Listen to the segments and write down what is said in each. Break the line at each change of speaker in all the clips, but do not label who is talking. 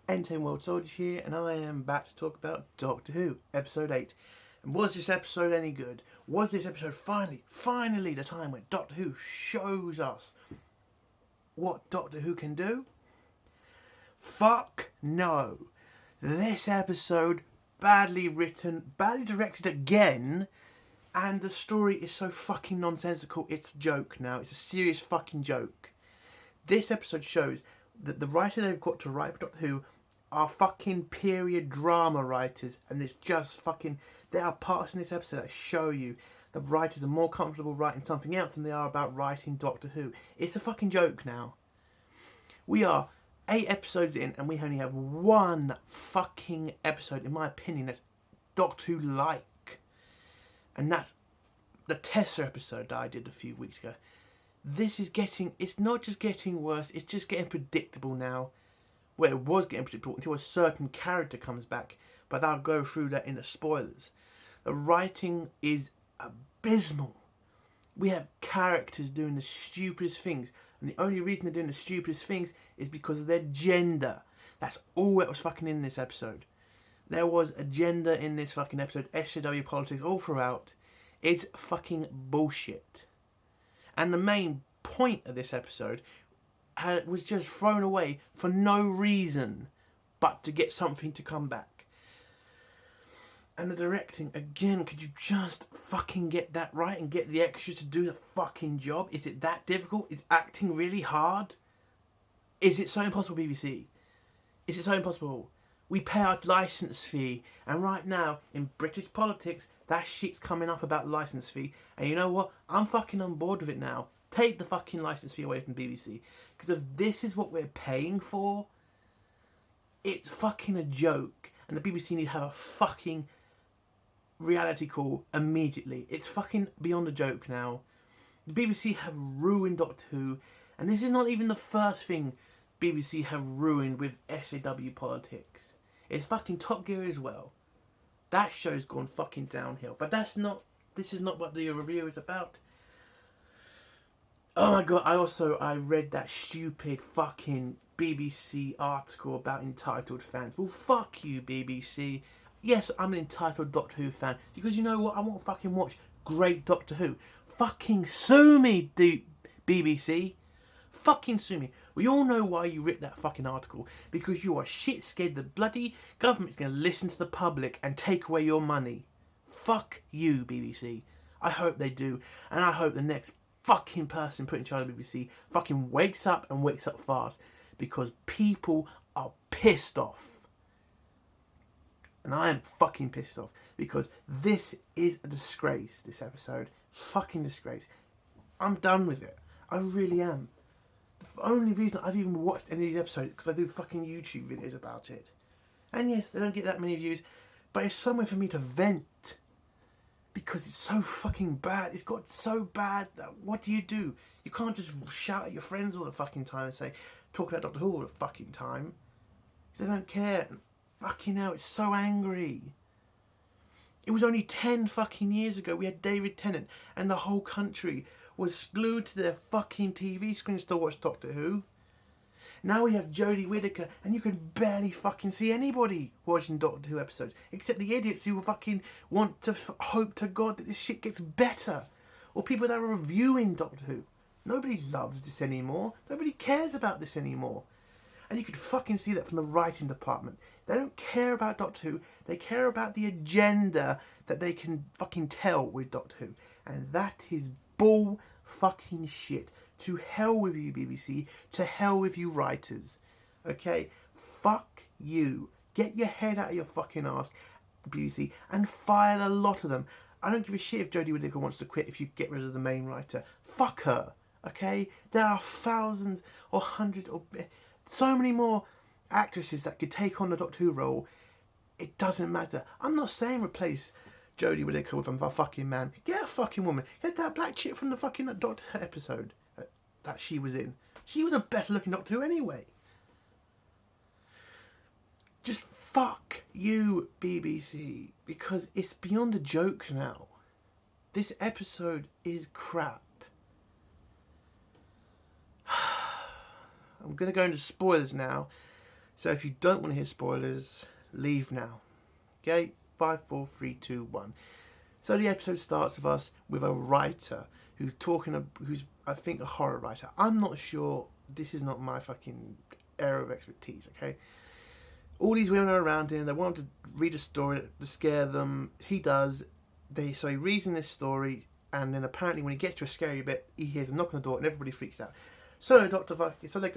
Entertainment World Soldier here, and I am back to talk about Doctor Who, Episode 8. And was this episode any good? Was this episode finally the time when Doctor Who shows us what Doctor Who can do? Fuck no. This episode, badly written, badly directed again, and the story is so fucking nonsensical, it's a joke now. It's a serious fucking joke. This episode shows that the writer they've got to write for Doctor Who are fucking period drama writers, and it's just fucking, there are parts in this episode that show you the writers are more comfortable writing something else than they are about writing Doctor Who. It's a fucking joke now. We are 8 episodes in and we only have one fucking episode, in my opinion, that's Doctor Who like, and that's the Tessa episode that I did a few weeks ago. This is getting, it's not just getting worse, it's just getting predictable now. Well, it was getting predictable until a certain character comes back, but I'll go through that in the spoilers. The writing is abysmal. We have characters doing the stupidest things, and the only reason they're doing the stupidest things is because of their gender. That's all that was fucking in this episode. There was a gender in this fucking episode, SJW politics all throughout. It's fucking bullshit. And the main point of this episode was just thrown away for no reason but to get something to come back. And the directing, again, could you just fucking get that right and get the extras to do the fucking job? Is it that difficult? Is acting really hard? Is it so impossible, BBC? Is it so impossible? We pay our licence fee, and right now, in British politics, that shit's coming up about licence fee, and you know what? I'm fucking on board with it now. Take the fucking licence fee away from BBC, because if this is what we're paying for, it's fucking a joke, and the BBC need to have a fucking reality call immediately. It's fucking beyond a joke now. The BBC have ruined Doctor Who, and this is not even the first thing BBC have ruined with SJW politics. It's fucking Top Gear as well. That show's gone fucking downhill. But this is not what the review is about. Oh my god, I read that stupid fucking BBC article about entitled fans. Well, fuck you, BBC. Yes, I'm an entitled Doctor Who fan, because you know what? I want to fucking watch great Doctor Who. Fucking sue me, BBC. Fucking sue me. We all know why you wrote that fucking article. Because you are shit scared the bloody government's going to listen to the public and take away your money. Fuck you, BBC. I hope they do. And I hope the next fucking person put in charge of BBC fucking wakes up and wakes up fast. Because people are pissed off. And I am fucking pissed off. Because this is a disgrace, this episode. Fucking disgrace. I'm done with it. I really am. The only reason I've even watched any of these episodes is because I do fucking YouTube videos about it. And yes, they don't get that many views, but it's somewhere for me to vent. Because it's so fucking bad. It's got so bad that what do? You can't just shout at your friends all the fucking time and say, talk about Doctor Who all the fucking time. Because they don't care. And fucking hell, it's so angry. It was only 10 fucking years ago we had David Tennant and the whole country was glued to their fucking TV screens to watch Doctor Who. Now we have Jodie Whittaker, and you can barely fucking see anybody watching Doctor Who episodes, except the idiots who fucking want to hope to God that this shit gets better, or people that are reviewing Doctor Who. Nobody loves this anymore. Nobody cares about this anymore. And you could fucking see that from the writing department. They don't care about Doctor Who. They care about the agenda that they can fucking tell with Doctor Who. And that is bull fucking shit. To hell with you, BBC. To hell with you, writers. Okay? Fuck you. Get your head out of your fucking ass, BBC, and fire a lot of them. I don't give a shit if Jodie Whittaker wants to quit if you get rid of the main writer. Fuck her. Okay? There are thousands or hundreds or so many more actresses that could take on the Doctor Who role. It doesn't matter. I'm not saying replace Jodie Whittaker with a fucking man. Get a fucking woman. Get that black chick from the fucking Doctor episode that she was in. She was a better looking Doctor Who anyway. Just fuck you, BBC, because it's beyond a joke now. This episode is crap. I'm going to go into spoilers now. So if you don't want to hear spoilers, leave now. Okay, 5, 4, 3, 2, 1. So the episode starts with us with a writer who's I think a horror writer. I'm not sure. This is not my fucking area of expertise. Okay. All these women are around him. They want him to read a story to scare them. He does. So he reads in this story, and then apparently when he gets to a scary bit, he hears a knock on the door, and everybody freaks out. So they go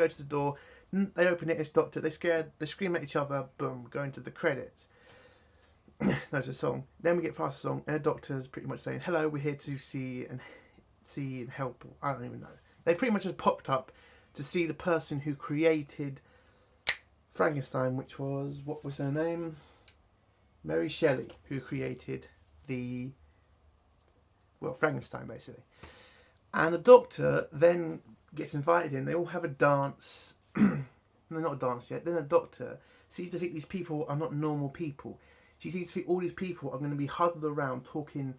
to the door. They open it. It's Doctor. They scream at each other. Boom. Go into the credits. There's a song. Then we get past the song, and the Doctor's pretty much saying, "Hello, we're here to see and help." I don't even know. They pretty much just popped up to see the person who created Frankenstein, which was, what was her name? Mary Shelley, who created Frankenstein, basically. And the Doctor then gets invited in. They all have a dance. No, not a dance yet. Then the Doctor seems to think these people are not normal people. She seems to think all these people are going to be huddled around talking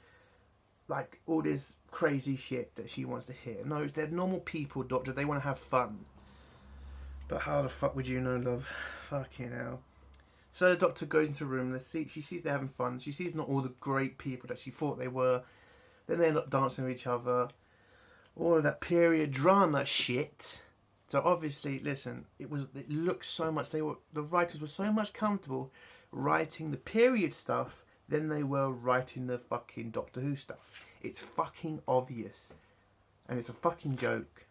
like all this crazy shit that she wants to hear. No, they're normal people, Doctor. They want to have fun. But how the fuck would you know, love? Fucking hell. So the Doctor goes into the room. She sees they're having fun. She sees not all the great people that she thought they were. Then they end up dancing with each other. All of that period drama shit. So obviously, listen, it looked so much. The writers were so much comfortable writing the period stuff than they were writing the fucking Doctor Who stuff. It's fucking obvious, and it's a fucking joke.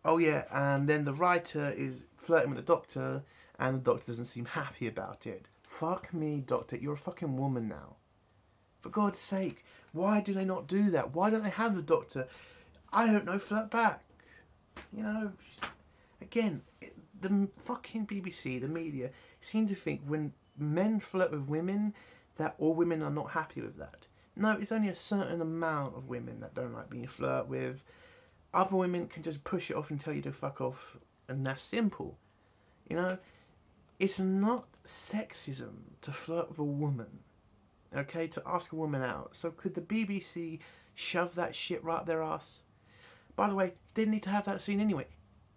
Oh yeah, and then the writer is flirting with the Doctor, and the Doctor doesn't seem happy about it. Fuck me, Doctor, you're a fucking woman now. For God's sake, why do they not do that? Why don't they have the Doctor, I don't know, flirt back? You know, again, the fucking BBC, the media, seem to think when men flirt with women, that all women are not happy with that. No, it's only a certain amount of women that don't like being flirted with. Other women can just push it off and tell you to fuck off, and that's simple. You know, it's not sexism to flirt with a woman, okay, to ask a woman out. So could the BBC shove that shit right up their ass? By the way, didn't need to have that scene anyway.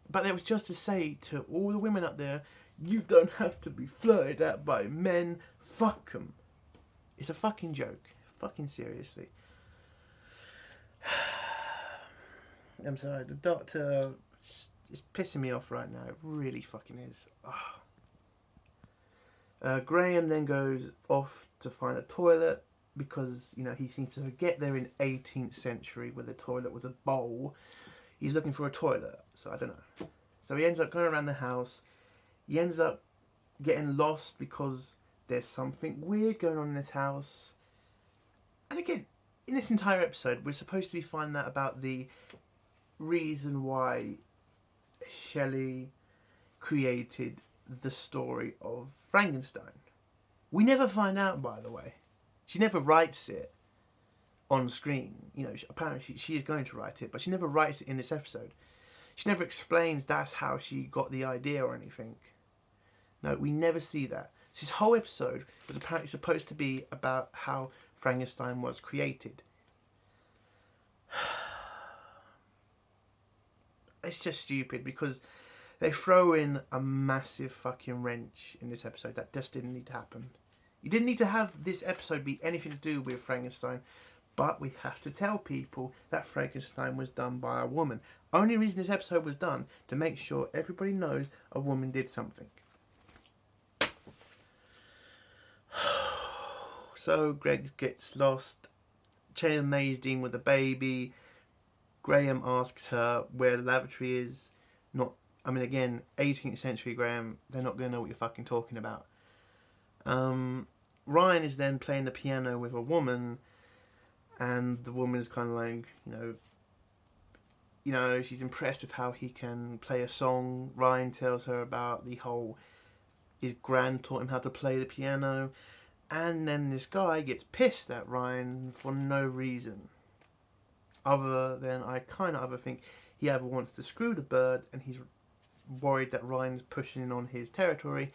But that was just to say to all the women up there, you don't have to be flirted at by men. Fuck them. It's a fucking joke. Fucking seriously. I'm sorry, the Doctor is pissing me off right now. It really fucking is. Graham then goes off to find a toilet because, you know, he seems to forget they're in 18th century where the toilet was a bowl. He's looking for a toilet, so I don't know. So he ends up going around the house. He ends up getting lost because there's something weird going on in this house. And again, in this entire episode, we're supposed to be finding out about the reason why Shelley created the story of Frankenstein. We never find out, by the way. She never writes it on screen. You know, apparently she is going to write it, but she never writes it in this episode. She never explains that's how she got the idea or anything. No, we never see that. This whole episode was apparently supposed to be about how Frankenstein was created. It's just stupid because they throw in a massive fucking wrench in this episode that just didn't need to happen. You didn't need to have this episode be anything to do with Frankenstein, but we have to tell people that Frankenstein was done by a woman. Only reason this episode was done to make sure everybody knows a woman did something. So Greg gets lost. Chain May's dealing with the baby. Graham asks her where the lavatory is. Again, 18th century Graham, they're not going to know what you're fucking talking about. Ryan is then playing the piano with a woman, and the woman's kind of like, she's impressed with how he can play a song. Ryan tells her about his gran taught him how to play the piano, and then this guy gets pissed at Ryan for no reason. Other than, I kind of either think he either wants to screw the bird and he's worried that Ryan's pushing in on his territory,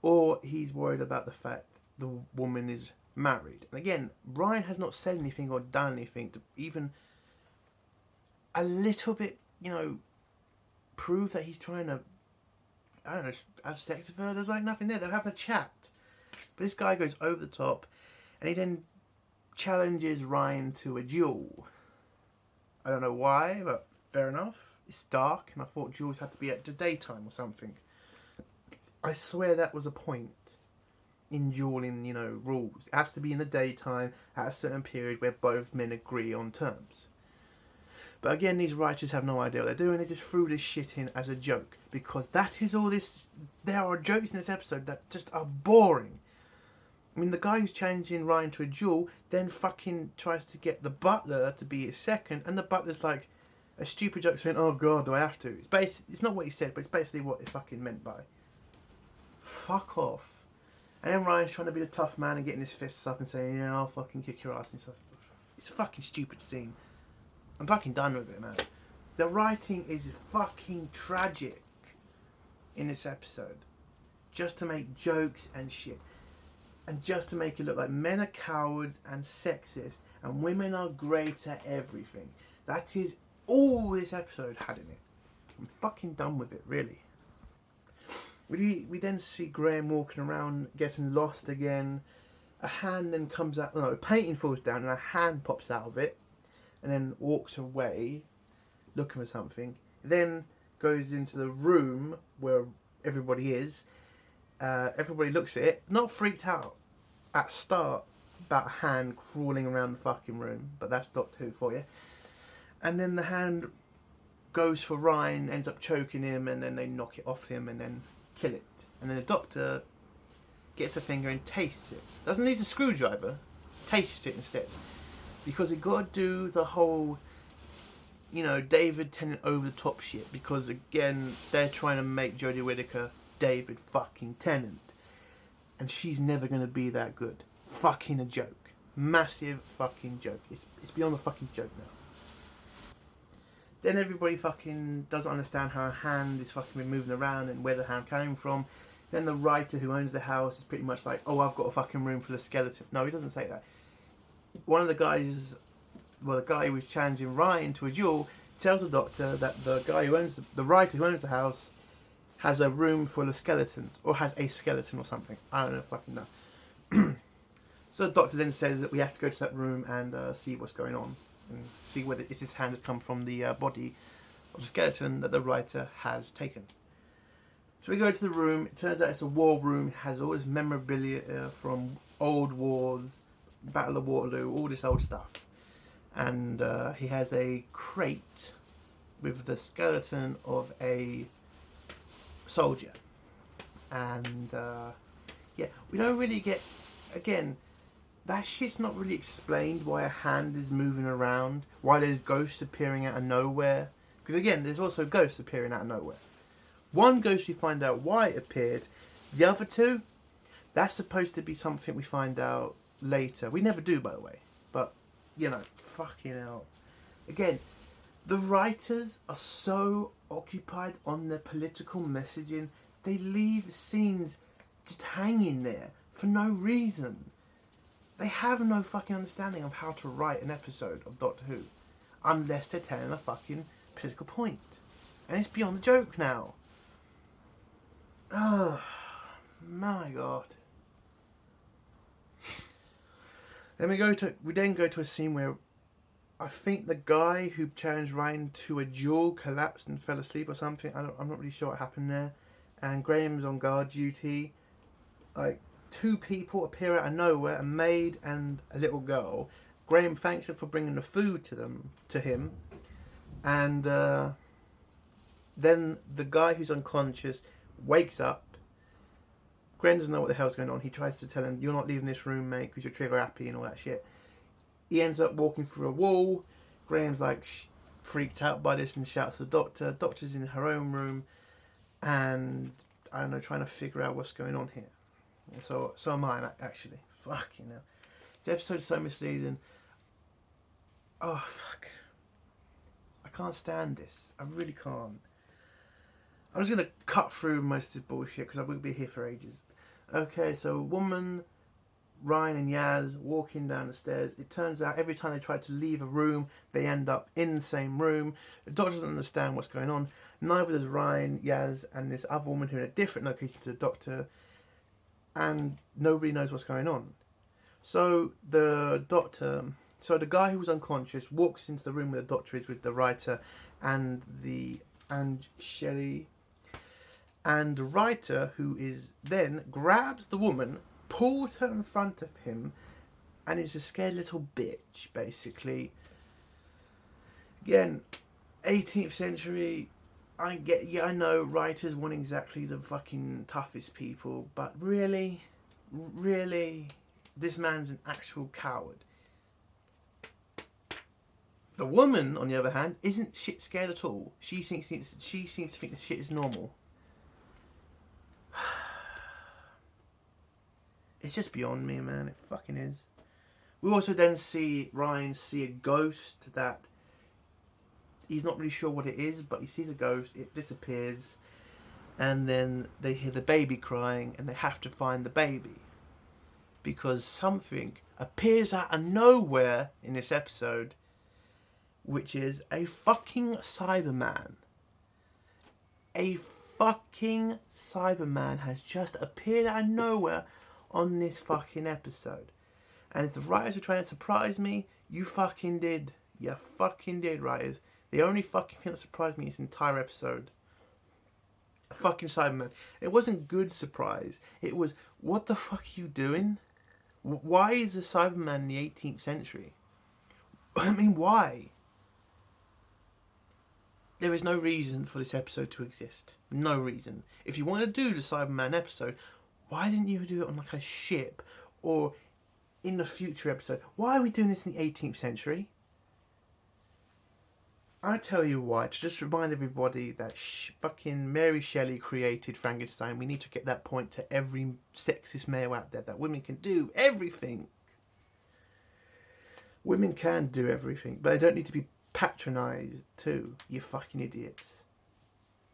or he's worried about the fact the woman is married. And again, Ryan has not said anything or done anything to even a little bit, prove that he's trying to I don't know, have sex with her. There's like nothing there. They're having a chat. But this guy goes over the top, and he then challenges Ryan to a duel. I don't know why, but fair enough. It's dark, and I thought duels had to be at the daytime or something. I swear that was a point in dueling, you know, rules. It has to be in the daytime at a certain period where both men agree on terms. But again, these writers have no idea what they're doing. They just threw this shit in as a joke, because that is all this. There are jokes in this episode that just are boring. I mean, the guy who's challenging Ryan to a duel then fucking tries to get the butler to be his second, and the butler's like a stupid joke saying, "Oh God, do I have to?" It's not what he said, but it's basically what it fucking meant by. Fuck off. And then Ryan's trying to be the tough man and getting his fists up and saying, "Yeah, I'll fucking kick your ass." And it's a fucking stupid scene. I'm fucking done with it, man. The writing is fucking tragic in this episode. Just to make jokes and shit. And just to make it look like men are cowards and sexist and women are great at everything. That is all this episode had in it. I'm fucking done with it, really. We then see Graham walking around, getting lost again. A hand then comes out. No, a painting falls down and a hand pops out of it, and then walks away, looking for something. Then goes into the room where everybody is. Everybody looks at it, not freaked out at start about a hand crawling around the fucking room, but that's Doctor Who for you. And then the hand goes for Ryan, ends up choking him, and then they knock it off him and then kill it. And then the Doctor gets a finger and tastes it. Doesn't use a screwdriver, tastes it instead. Because he got to do the whole, you know, David Tennant over the top shit. Because again, they're trying to make Jodie Whittaker David fucking Tennant. And she's never going to be that good. Fucking a joke. Massive fucking joke. It's beyond a fucking joke now. Then everybody fucking doesn't understand how a hand is fucking been moving around and where the hand came from. Then the writer who owns the house is pretty much like, "Oh, I've got a fucking room for the skeleton." No, he doesn't say that. One of the guys, well, the guy who was challenging Ryan to a duel, tells the Doctor that the guy who owns the writer who owns the house has a room full of skeletons, or has a skeleton or something. I don't know, fucking know. So the Doctor then says that we have to go to that room and see what's going on, and see whether if this hand has come from the body of the skeleton that the writer has taken. So we go to the room. It turns out it's a war room. It has all this memorabilia from old wars, Battle of Waterloo, all this old stuff. And he has a crate with the skeleton of a soldier. And yeah, we don't really get, again, that shit's not really explained, why a hand is moving around, why there's ghosts appearing out of nowhere. Because again, there's also ghosts appearing out of nowhere. One ghost we find out why it appeared. The other two, that's supposed to be something we find out later. We never do, by the way. But, you know, fucking hell. Again, the writers are so occupied on their political messaging, they leave scenes just hanging there for no reason. They have no fucking understanding of how to write an episode of Doctor Who, unless they're telling a fucking political point. And it's beyond the joke now. Oh, my God. Then we then go to a scene where I think the guy who challenged Ryan to a duel collapsed and fell asleep or something. I'm not really sure what happened there. And Graham's on guard duty. Like, two people appear out of nowhere, a maid and a little girl. Graham thanks her for bringing the food to him. And then the guy who's unconscious wakes up. Graham doesn't know what the hell's going on. He tries to tell him, "You're not leaving this room, mate, because you're trigger happy," and all that shit. He ends up walking through a wall. Graham's like freaked out by this and shouts to the Doctor. Doctor's in her own room, and I don't know, trying to figure out what's going on here. And so am I, actually. Fucking hell. This episode's so misleading. Oh, fuck. I can't stand this. I really can't. I'm just going to cut through most of this bullshit because I won't be here for ages. Okay, so a woman Ryan and Yaz walking down the stairs. It turns out every time they try to leave a room, they end up in the same room. The doctor doesn't understand what's going on. Neither does Ryan, Yaz, and this other woman who are in a different location to the doctor. And nobody knows what's going on. So the guy who was unconscious walks into the room where the doctor is with the writer and Shelley. And the writer, who is then, grabs the woman, pulls her in front of him, and is a scared little bitch, basically. Again, 18th century, I know writers weren't exactly the fucking toughest people, but really, this man's an actual coward. The woman, on the other hand, isn't shit scared at all. She seems to think this shit is normal. It's just beyond me, man. It fucking is. We also then see Ryan see a ghost that he's not really sure what it is, but he sees a ghost, it disappears, and then they hear the baby crying, and they have to find the baby. Because something appears out of nowhere in this episode, which is a fucking Cyberman. A fucking Cyberman has just appeared out of nowhere on this fucking episode. And if the writers are trying to surprise me, you fucking did. You fucking did, writers. The only fucking thing that surprised me this entire episode. A fucking Cyberman. It wasn't good surprise. It was, what the fuck are you doing? Why is a Cyberman in the 18th century? I mean, why? There is no reason for this episode to exist. No reason. If you want to do the Cyberman episode, why didn't you do it on like a ship or in the future episode? Why are we doing this in the 18th century? I tell you why, to just remind everybody that fucking Mary Shelley created Frankenstein. We need to get that point to every sexist male out there, that women can do everything. Women can do everything, but they don't need to be patronised too, you fucking idiots.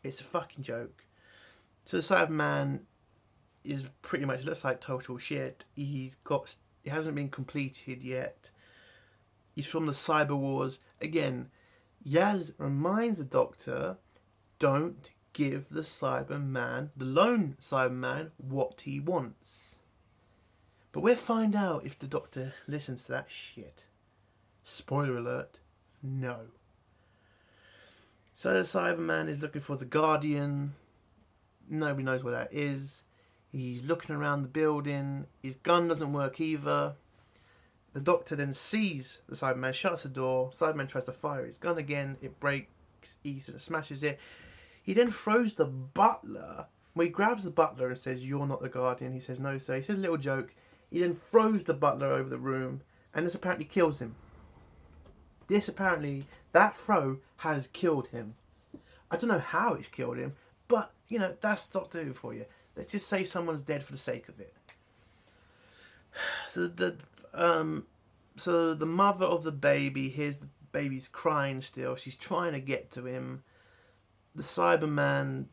It's a fucking joke. So the Cyberman is pretty much, looks like total shit. It hasn't been completed yet. He's from the Cyber Wars. Again, Yaz reminds the Doctor, don't give the Cyberman, the lone Cyberman, what he wants. But we'll find out if the Doctor listens to that shit. Spoiler alert, no. So the Cyberman is looking for the Guardian. Nobody knows what that is. He's looking around the building. His gun doesn't work either. The Doctor then sees the Cyberman, shuts the door. Cyberman tries to fire his gun again. It breaks. He smashes it. He then throws the butler. Well, he grabs the butler and says, "You're not the Guardian." He says, "No, sir." He says a little joke. He then throws the butler over the room, and this apparently kills him. That throw has killed him. I don't know how it's killed him, but, you know, that's Doctor Who for you. Let's just say someone's dead for the sake of it. So the mother of the baby hears the baby's crying still. She's trying to get to him. The Cyberman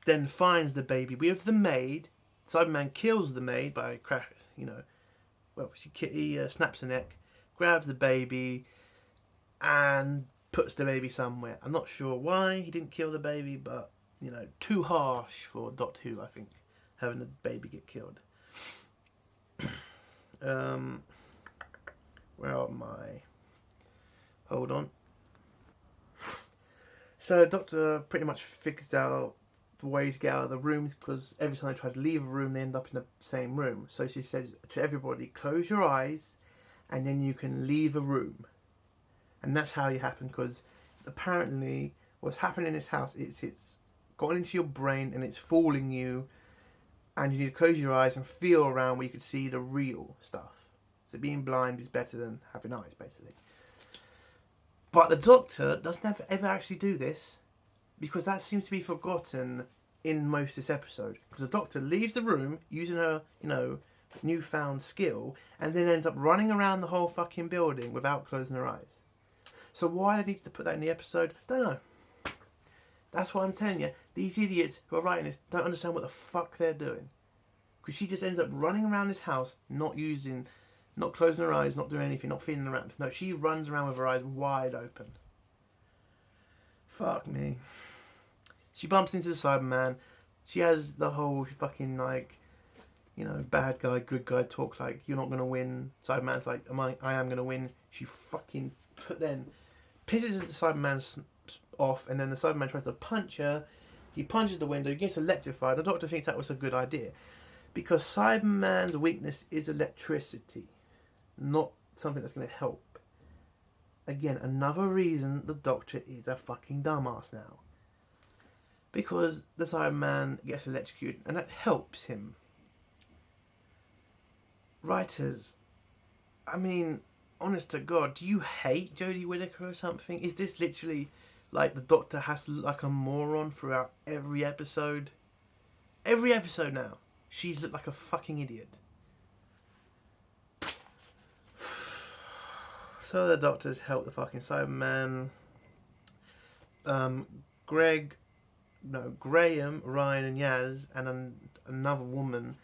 then finds the baby with the maid. Cyberman kills the maid by he snaps her neck, grabs the baby, and puts the baby somewhere. I'm not sure why he didn't kill the baby, but, you know, too harsh for Doctor Who, I think, having the baby get killed. Where am I? Hold on. So the Doctor pretty much figures out the way to get out of the rooms, because every time they try to leave a room, they end up in the same room. So she says to everybody, close your eyes, and then you can leave a room. And that's how it happened, because apparently what's happening in this house is it's got into your brain and it's fooling you, and you need to close your eyes and feel around where you could see the real stuff. So being blind is better than having eyes, basically. But the Doctor doesn't ever actually do this, because that seems to be forgotten in most of this episode. Because the Doctor leaves the room using her, newfound skill, and then ends up running around the whole fucking building without closing her eyes. So why they need to put that in the episode, don't know. That's what I'm telling you. These idiots who are writing this don't understand what the fuck they're doing. Because she just ends up running around this house, not closing her eyes, not doing anything, not feeling around. No, she runs around with her eyes wide open. Fuck me. She bumps into the Cyberman. She has the whole fucking, like, you know, bad guy, good guy talk, like, you're not going to win. Cyberman's like, I am going to win. She fucking then pisses the Cyberman off, and then the Cyberman tries to punch her. He punches the window, he gets electrified. The Doctor thinks that was a good idea, because Cyberman's weakness is electricity, not something that's going to help. Again, another reason the Doctor is a fucking dumbass now. Because the Cyberman gets electrocuted, and that helps him. Writers, I mean, honest to God, do you hate Jodie Whittaker or something? Is this literally like the Doctor has to look like a moron throughout every episode? Every episode now, she's looked like a fucking idiot. So the Doctors help the fucking Cyberman. Graham, Ryan and Yaz and another woman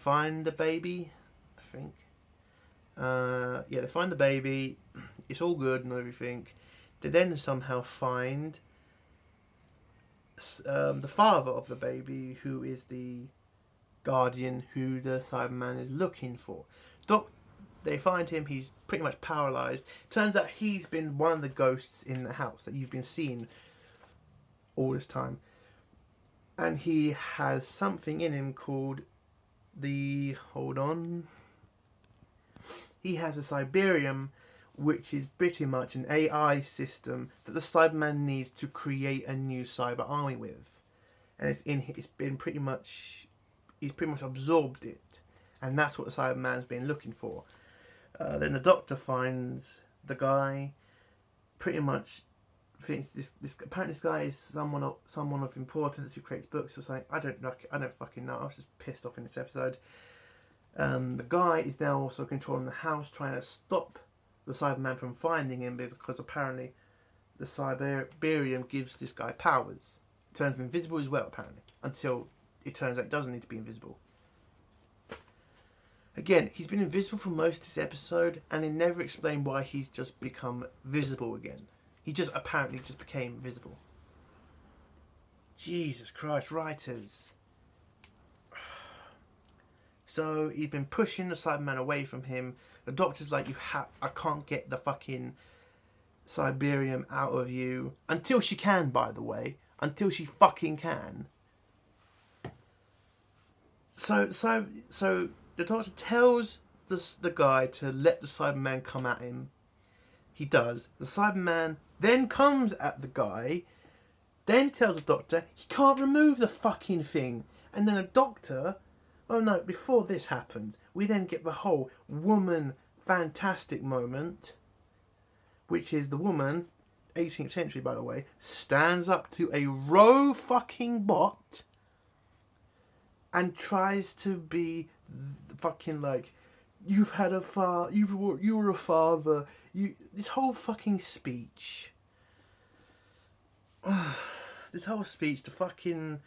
find the baby, I think. They find the baby. It's all good and everything. They then somehow find the father of the baby, who is the guardian who the Cyberman is looking for. They find him. He's pretty much paralyzed. Turns out he's been one of the ghosts in the house that you've been seeing all this time, and he has something in him called he has a Cyberium, which is pretty much an AI system that the Cyberman needs to create a new cyber army with, and he's pretty much absorbed it, and that's what the Cyberman's been looking for. Then the Doctor finds the guy, pretty much thinks apparently this guy is someone of importance who creates books or something. I don't fucking know. I was just pissed off in this episode. The guy is now also controlling the house, trying to stop the Cyberman from finding him, because apparently the Cyberium gives this guy powers. It turns him invisible as well, apparently, until it turns out it doesn't need to be invisible. Again, he's been invisible for most of this episode, and they never explain why he's just become visible again. He just apparently just became visible. Jesus Christ, writers. So he's been pushing the Cyberman away from him. The Doctor's like, I can't get the fucking Cyberium out of you. Until she can, by the way. Until she fucking can. So the Doctor tells the guy to let the Cyberman come at him. He does. The Cyberman then comes at the guy, then tells the Doctor he can't remove the fucking thing. And then the Doctor... Oh no, before this happens, we then get the whole woman fantastic moment, which is the woman, 18th century by the way, stands up to a row fucking bot and tries to be fucking like, you were a father, this whole fucking speech. This whole speech, the fucking...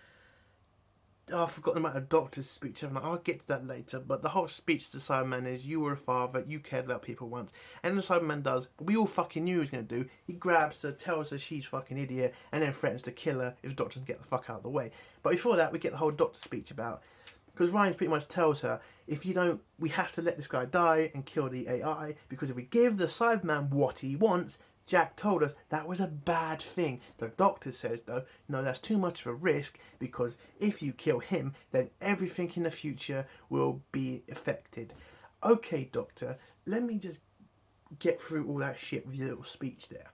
I've forgotten about the Doctor's speech. I'll get to that later. But the whole speech to the Cyberman is, you were a father, you cared about people once. And the Cyberman does what we all fucking knew he was going to do. He grabs her, tells her she's fucking idiot, and then threatens to kill her if the Doctor doesn't get the fuck out of the way. But before that, we get the whole Doctor speech about... Because Ryan pretty much tells her, if you don't, we have to let this guy die and kill the AI, because if we give the Cyberman what he wants... Jack told us that was a bad thing. The Doctor says, though, no, that's too much of a risk, because if you kill him, then everything in the future will be affected. Okay, Doctor, let me just get through all that shit with your little speech there.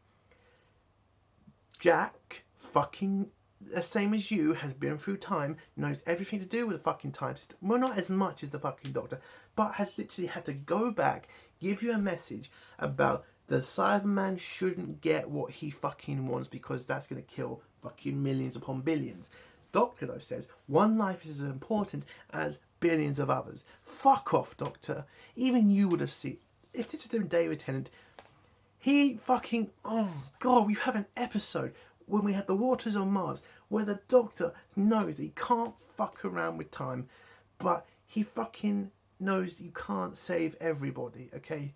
Jack, fucking the same as you, has been through time, knows everything to do with the fucking time system. Well, not as much as the fucking Doctor, but has literally had to go back, give you a message about... The Cyberman shouldn't get what he fucking wants, because that's going to kill fucking millions upon billions. Doctor, though, says one life is as important as billions of others. Fuck off, Doctor. Even you would have seen... If this is David Tennant, he fucking... Oh, God, we have an episode when we had the Waters on Mars where the Doctor knows he can't fuck around with time, but he fucking knows you can't save everybody, okay?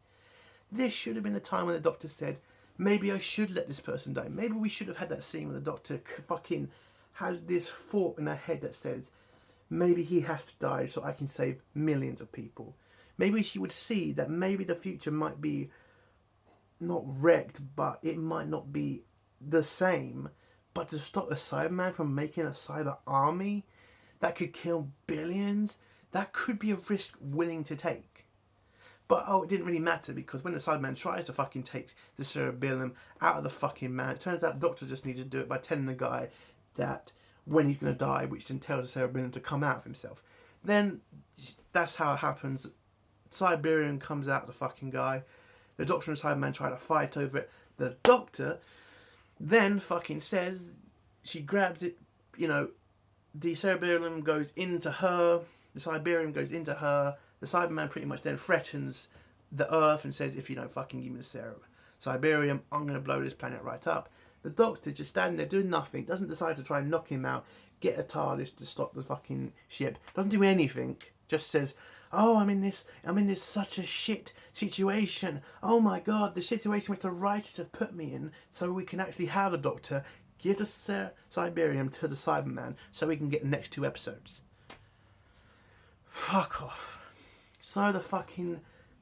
This should have been the time when the Doctor said, maybe I should let this person die. Maybe we should have had that scene where the Doctor fucking has this thought in her head that says, maybe he has to die so I can save millions of people. Maybe she would see that maybe the future might be not wrecked, but it might not be the same. But to stop the Cyberman from making a cyber army that could kill billions, that could be a risk willing to take. But it didn't really matter, because when the Cyberman tries to fucking take the cerebellum out of the fucking man, it turns out the Doctor just needed to do it by telling the guy that when he's going to die, which then tells the cerebellum to come out of himself. Then that's how it happens. Cyberium comes out of the fucking guy. The Doctor and the Cyberman try to fight over it. The Doctor then fucking says, she grabs it, you know, the cerebellum goes into her, the Cyberium goes into her, the Cyberman pretty much then threatens the Earth and says, if you don't fucking give me the Cyberium, I'm going to blow this planet right up. The Doctor just standing there doing nothing, doesn't decide to try and knock him out, get a TARDIS to stop the fucking ship, doesn't do anything, just says, oh, I'm in this such a shit situation. Oh my god, the situation which the writers have put me in, so we can actually have the Doctor give the Cyberium to the Cyberman so we can get the next 2 episodes. Fuck off. So the fucking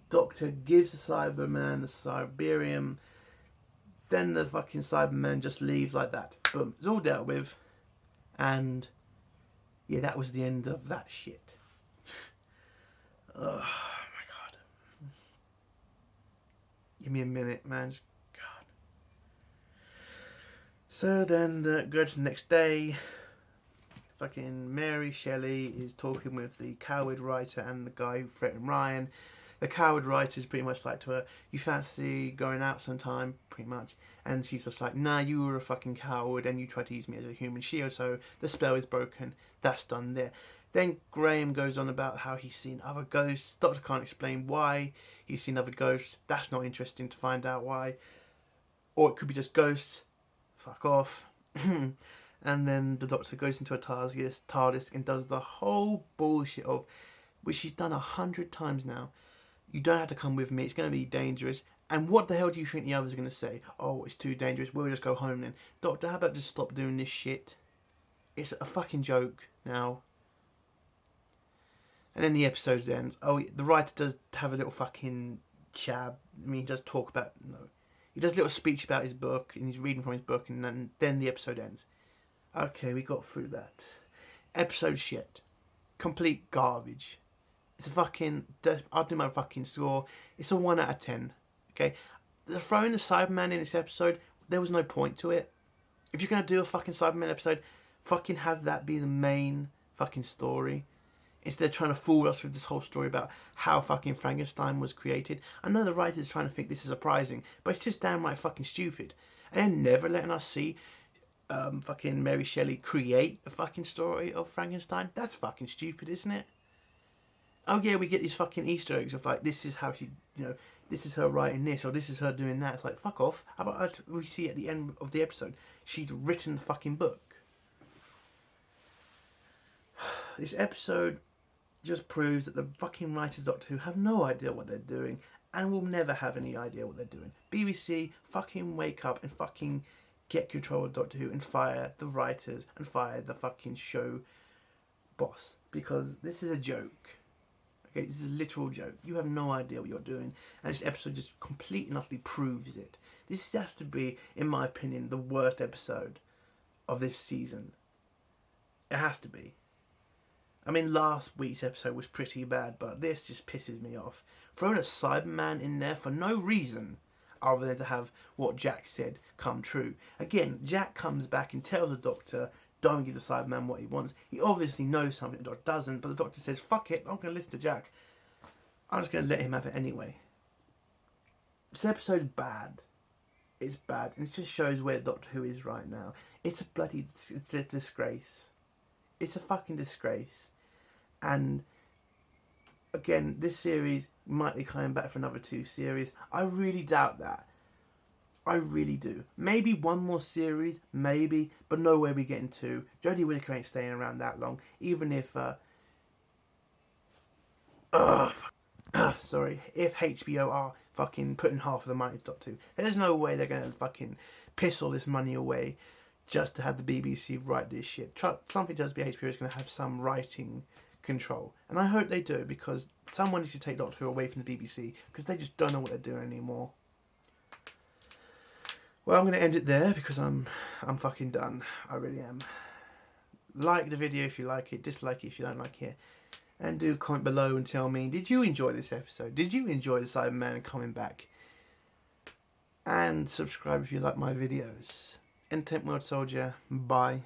Doctor gives the Cyberman the Cyberium, then the fucking Cyberman just leaves like that. Boom, it's all dealt with, and yeah, that was the end of that shit. Oh my god. Give me a minute, man. God. So then go to the next day. Fucking Mary Shelley is talking with the coward writer and the guy who threatened Ryan. The coward writer is pretty much like to her, you fancy going out sometime, pretty much. And she's just like, nah, you were a fucking coward and you tried to use me as a human shield, so the spell is broken. That's done there. Then Graham goes on about how he's seen other ghosts. Doctor can't explain why he's seen other ghosts. That's not interesting to find out why. Or it could be just ghosts. Fuck off. And then the Doctor goes into a TARDIS and does the whole bullshit of, which he's done 100 times now. You don't have to come with me. It's going to be dangerous. And what the hell do you think the others are going to say? Oh, it's too dangerous. We'll just go home then. Doctor, how about just stop doing this shit? It's a fucking joke now. And then the episode ends. Oh, the writer does have a little fucking chab. I mean, he does talk about, he does a little speech about his book, and he's reading from his book, and then the episode ends. Okay, we got through that. Episode shit. Complete garbage. It's a fucking, I'll do my fucking score. It's a 1 out of 10. Okay? Throwing the Cyberman in this episode, there was no point to it. If you're going to do a fucking Cyberman episode, fucking have that be the main fucking story. Instead of trying to fool us with this whole story about how fucking Frankenstein was created. I know the writer's trying to think this is surprising, but it's just downright fucking stupid. And they're never letting us see fucking Mary Shelley create a fucking story of Frankenstein. That's fucking stupid, isn't it? Oh yeah, we get these fucking Easter eggs of like, this is how she, this is her writing this, or this is her doing that. It's like, fuck off. How about we see at the end of the episode, she's written the fucking book. This episode just proves that the fucking writers Doctor Who have no idea what they're doing, and will never have any idea what they're doing. BBC, fucking wake up and fucking get control of Doctor Who and fire the writers and fire the fucking show boss, because this is a joke. Okay, this is a literal joke. You have no idea what you're doing, and this episode just completely and utterly proves it. This has to be, in my opinion, the worst episode of this season. It has to be. I mean, last week's episode was pretty bad, but this just pisses me off. Throwing a Cyberman in there for no reason other than to have what Jack said come true. Again, Jack comes back and tells the Doctor, don't give the Cyberman what he wants. He obviously knows something the Doctor doesn't, but the Doctor says, fuck it, I'm going to listen to Jack. I'm just going to let him have it anyway. This episode's bad. It's bad, and it just shows where Doctor Who is right now. It's a disgrace. It's a fucking disgrace. And again, this series might be coming back for another 2 series. I really doubt that. I really do. Maybe 1 more series, maybe, but no way we getting 2. Jodie Whittaker ain't staying around that long. Even if Sorry, if HBO are fucking putting half of the money to Doctor Who, there's no way they're gonna fucking piss all this money away just to have the BBC write this shit. Something tells me HBO is gonna have some writing control, and I hope they do, because someone needs to take Doctor Who away from the BBC, because they just don't know what they're doing anymore. Well, I'm gonna end it there because I'm fucking done. I really am. Like the video if you like it, dislike it if you don't like it, and do comment below and tell me, did you enjoy this episode? Did you enjoy the Cyberman coming back? And subscribe if you like my videos. Entertainment World Soldier, bye.